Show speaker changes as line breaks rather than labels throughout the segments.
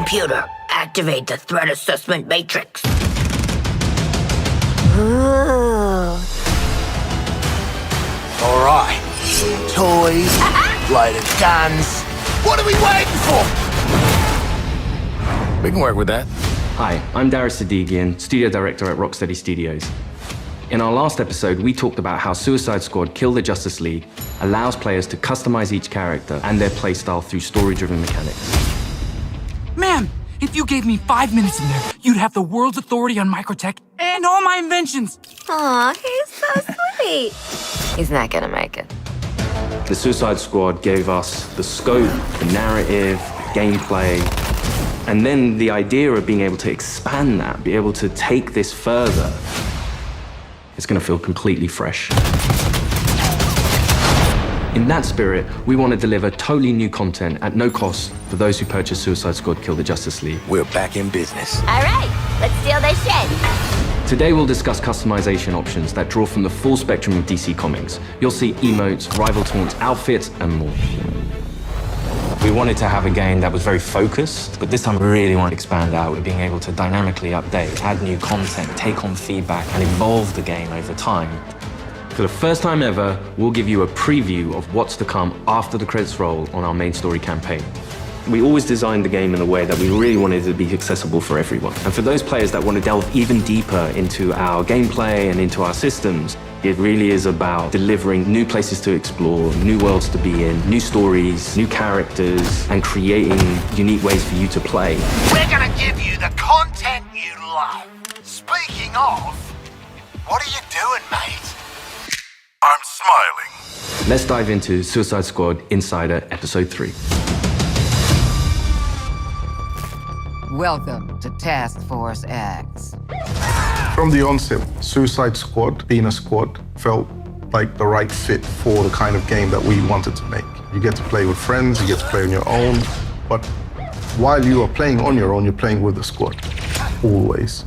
Computer, activate the threat assessment matrix.
Ooh.
All right. Toys, loaded guns. What are we waiting for?
We can work with that.
Hi, I'm Darius Sadigian, studio director at Rocksteady Studios. In our last episode, we talked about how Suicide Squad Kill the Justice League allows players to customize each character and their playstyle through story-driven mechanics.
Man, if you gave me 5 minutes in there, you'd have the world's authority on microtech and all my inventions.
Aw, he's so sweet. He's not gonna make it.
The Suicide Squad gave us the scope, the narrative, gameplay, and then the idea of being able to expand that, be able to take this further. It's gonna feel completely fresh. In that spirit, we want to deliver totally new content at no cost for those who purchase Suicide Squad Kill the Justice League.
We're back in business.
All right, let's steal this shit.
Today we'll discuss customization options that draw from the full spectrum of DC Comics. You'll see emotes, rival taunts, outfits, and more. We wanted to have a game that was very focused, but this time we really want to expand out with being able to dynamically update, add new content, take on feedback, and evolve the game over time. For the first time ever, we'll give you a preview of what's to come after the credits roll on our main story campaign. We always designed the game in a way that we really wanted it to be accessible for everyone. And for those players that want to delve even deeper into our gameplay and into our systems, it really is about delivering new places to explore, new worlds to be in, new stories, new characters, and creating unique ways for you to play.
We're gonna give you the content you love. Speaking of, what are you doing, mate?
I'm smiling.
Let's dive into Suicide Squad Insider Episode 3.
Welcome to Task Force X.
From the onset, Suicide Squad, being a squad, felt like the right fit for the kind of game that we wanted to make. You get to play with friends, you get to play on your own, but while you are playing on your own, you're playing with the squad, always.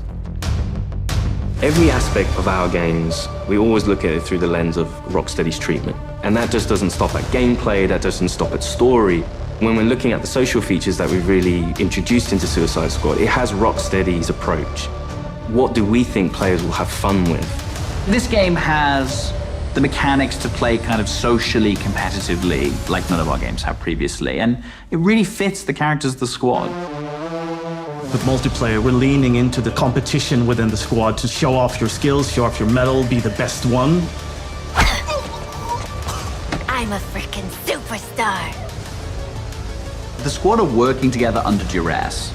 Every aspect of our games, we always look at it through the lens of Rocksteady's treatment. And that just doesn't stop at gameplay, that doesn't stop at story. When we're looking at the social features that we've really introduced into Suicide Squad, it has Rocksteady's approach. What do we think players will have fun with?
This game has the mechanics to play kind of socially competitively, like none of our games have previously, and it really fits the characters of the squad.
With multiplayer, we're leaning into the competition within the squad to show off your skills, show off your mettle, be the best one.
I'm a freaking superstar.
The squad are working together under duress.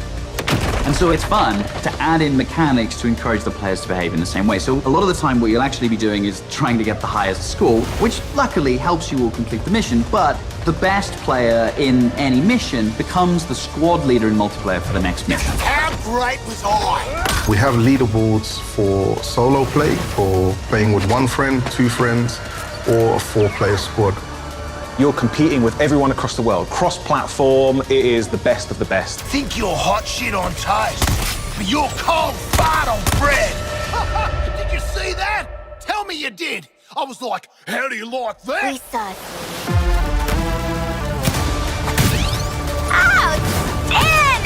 And so it's fun to add in mechanics to encourage the players to behave in the same way. So a lot of the time what you'll actually be doing is trying to get the highest score, which luckily helps you all complete the mission, but the best player in any mission becomes the squad leader in multiplayer for the next mission.
How great was I?
We have leaderboards for solo play, for playing with one friend, two friends, or a 4-player squad.
You're competing with everyone across the world. Cross-platform, it is the best of the best.
Think you're hot shit on toast, but you're cold fart on bread. Did you see that? Tell me you did. I was like, how do you like that?
We saw it. Outstanding!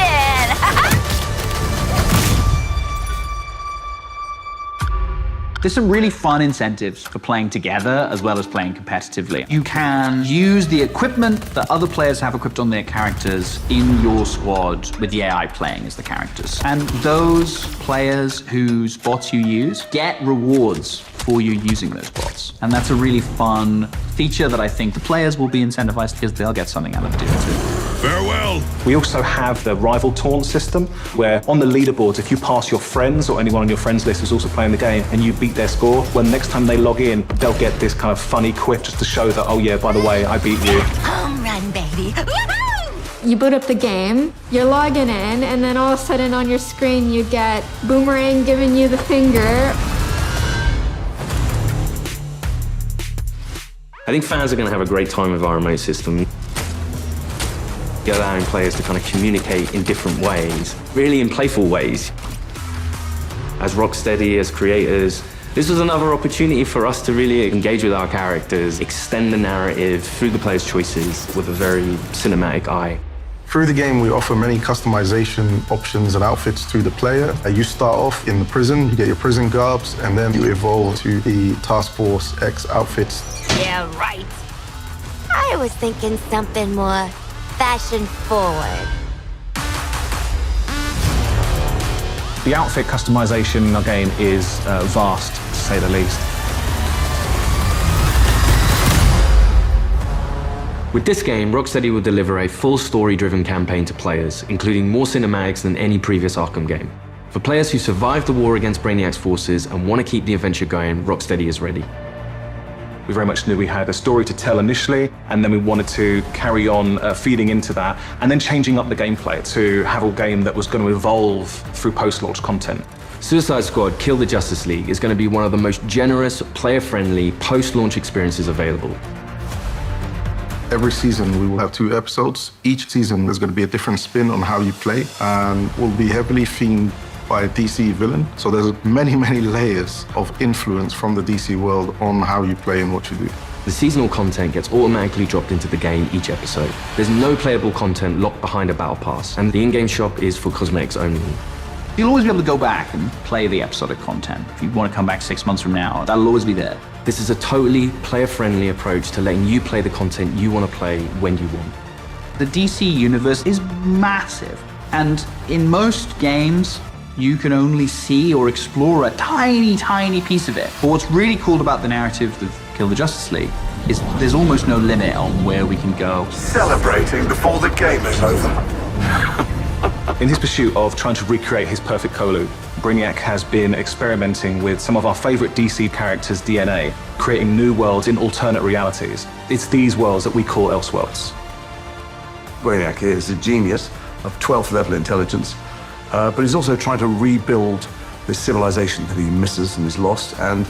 There's some really fun incentives for playing together as well as playing competitively. You can use the equipment that other players have equipped on their characters in your squad with the AI playing as the characters. And those players whose bots you use get rewards for you using those bots. And that's a really fun feature that I think the players will be incentivized because they'll get something out of doing too.
Farewell.
We also have the rival taunt system, where on the leaderboards, if you pass your friends or anyone on your friends list who's also playing the game and you beat their score, well, next time they log in, they'll get this kind of funny quip just to show that, oh yeah, by the way, I beat you.
Home run, baby.
You boot up the game, you're logging in, and then all of a sudden on your screen you get Boomerang giving you the finger.
I think fans are going to have a great time with our remote system. Allowing players to kind of communicate in different ways, really in playful ways. As Rocksteady, as creators, this was another opportunity for us to really engage with our characters, extend the narrative through the players' choices with a very cinematic eye.
Through the game, we offer many customization options and outfits to the player. You start off in the prison, you get your prison garbs, and then you evolve to the Task Force X outfits.
Yeah, right. I was thinking something more fashion forward.
The outfit customization in our game is vast, to say the least.
With this game, Rocksteady will deliver a full story-driven campaign to players, including more cinematics than any previous Arkham game. For players who survived the war against Brainiac's forces and want to keep the adventure going, Rocksteady is ready.
We very much knew we had a story to tell initially, and then we wanted to carry on feeding into that, and then changing up the gameplay to have a game that was going to evolve through post-launch content.
Suicide Squad Kill the Justice League is going to be one of the most generous, player-friendly, post-launch experiences available.
Every season we will have 2 episodes. Each season there's going to be a different spin on how you play, and will be heavily themed by a DC villain. So there's many, many layers of influence from the DC world on how you play and what you do.
The seasonal content gets automatically dropped into the game each episode. There's no playable content locked behind a battle pass, and the in-game shop is for cosmetics only.
You'll always be able to go back and play the episodic content. If you want to come back 6 months from now, that'll always be there.
This is a totally player-friendly approach to letting you play the content you want to play when you want.
The DC universe is massive, and in most games, you can only see or explore a tiny, tiny piece of it. But what's really cool about the narrative of Kill the Justice League is there's almost no limit on where we can go.
Celebrating before the game is over.
In his pursuit of trying to recreate his perfect Kolu, Brainiac has been experimenting with some of our favorite DC characters' DNA, creating new worlds in alternate realities. It's these worlds that we call Elseworlds.
Brainiac is a genius of 12th level intelligence, but he's also trying to rebuild this civilization that he misses and is lost, and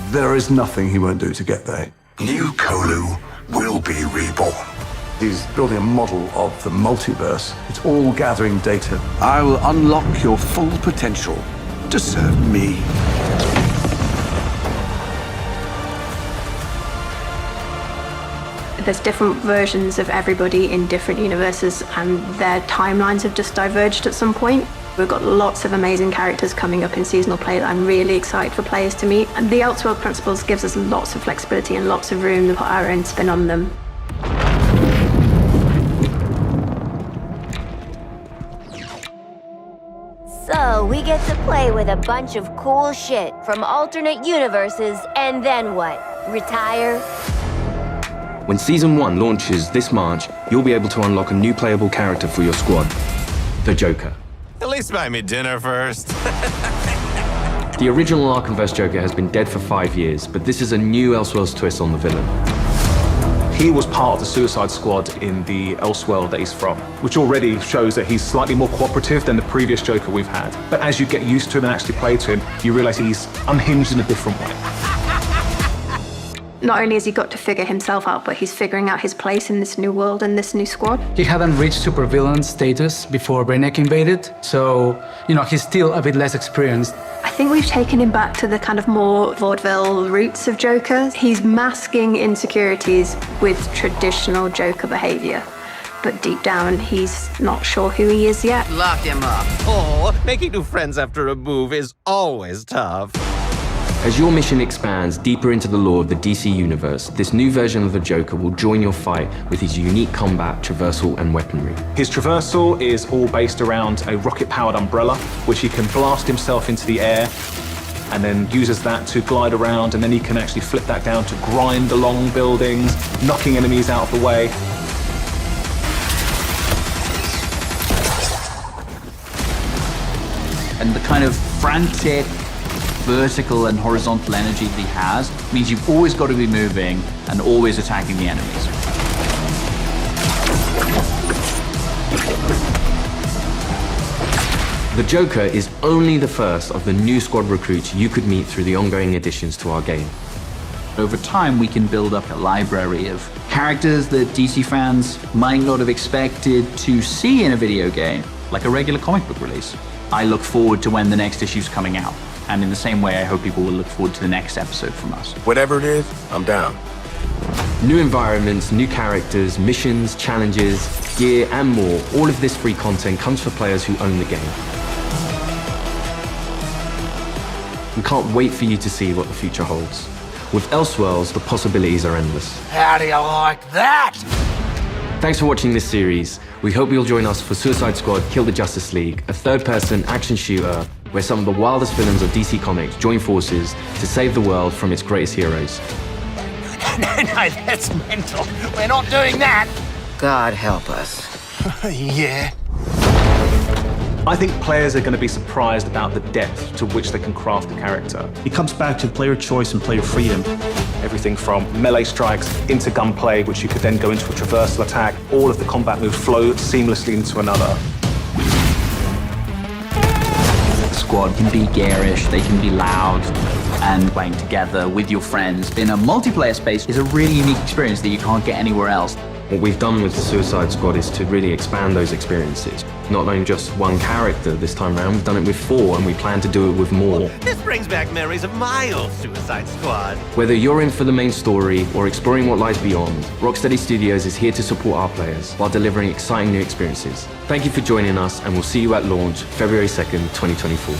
there is nothing he won't do to get there.
New Kolu will be reborn.
He's building a model of the multiverse. It's all gathering data. I will unlock your full potential to serve me.
There's different versions of everybody in different universes, and their timelines have just diverged at some point. We've got lots of amazing characters coming up in seasonal play that I'm really excited for players to meet. And the Elseworld Principles gives us lots of flexibility and lots of room to put our own spin on them.
So we get to play with a bunch of cool shit from alternate universes, and then what? Retire?
When Season 1 launches this March, you'll be able to unlock a new playable character for your squad, the Joker.
At least buy me dinner first.
The original Arkhamverse Joker has been dead for 5 years, but this is a new Elseworlds twist on the villain.
He was part of the Suicide Squad in the Elseworld that he's from, which already shows that he's slightly more cooperative than the previous Joker we've had. But as you get used to him and actually play to him, you realize he's unhinged in a different way.
Not only has he got to figure himself out, but he's figuring out his place in this new world and this new squad.
He hadn't reached supervillain status before Brainiac invaded, so, he's still a bit less experienced.
I think we've taken him back to the kind of more vaudeville roots of Joker. He's masking insecurities with traditional Joker behavior. But deep down, he's not sure who he is yet.
Lock him up. Oh, making new friends after a move is always tough.
As your mission expands deeper into the lore of the DC universe, this new version of the Joker will join your fight with his unique combat, traversal, and weaponry.
His traversal is all based around a rocket-powered umbrella, which he can blast himself into the air, and then uses that to glide around, and then he can actually flip that down to grind along buildings, knocking enemies out of the way.
And the kind of frantic, vertical and horizontal energy that he has means you've always got to be moving and always attacking the enemies.
The Joker is only the first of the new squad recruits you could meet through the ongoing additions to our game.
Over time, we can build up a library of characters that DC fans might not have expected to see in a video game, like a regular comic book release. I look forward to when the next issue's coming out. And in the same way, I hope people will look forward to the next episode from us.
Whatever it is, I'm down.
New environments, new characters, missions, challenges, gear, and more. All of this free content comes for players who own the game. We can't wait for you to see what the future holds. With Elseworlds, the possibilities are endless.
How do you like that?
Thanks for watching this series. We hope you'll join us for Suicide Squad Kill the Justice League, a third-person action shooter where some of the wildest villains of DC Comics join forces to save the world from its greatest heroes.
No, that's mental. We're not doing that.
God help us.
Yeah.
I think players are going to be surprised about the depth to which they can craft a character.
It comes back to player choice and player freedom.
Everything from melee strikes into gunplay, which you could then go into a traversal attack. All of the combat moves flow seamlessly into another.
The squad can be garish, they can be loud, and playing together with your friends in a multiplayer space is a really unique experience that you can't get anywhere else.
What we've done with the Suicide Squad is to really expand those experiences. Not only just one character this time around, we've done it with 4 and we plan to do it with more.
This brings back memories of my old Suicide Squad.
Whether you're in for the main story or exploring what lies beyond, Rocksteady Studios is here to support our players while delivering exciting new experiences. Thank you for joining us and we'll see you at launch February 2nd, 2024.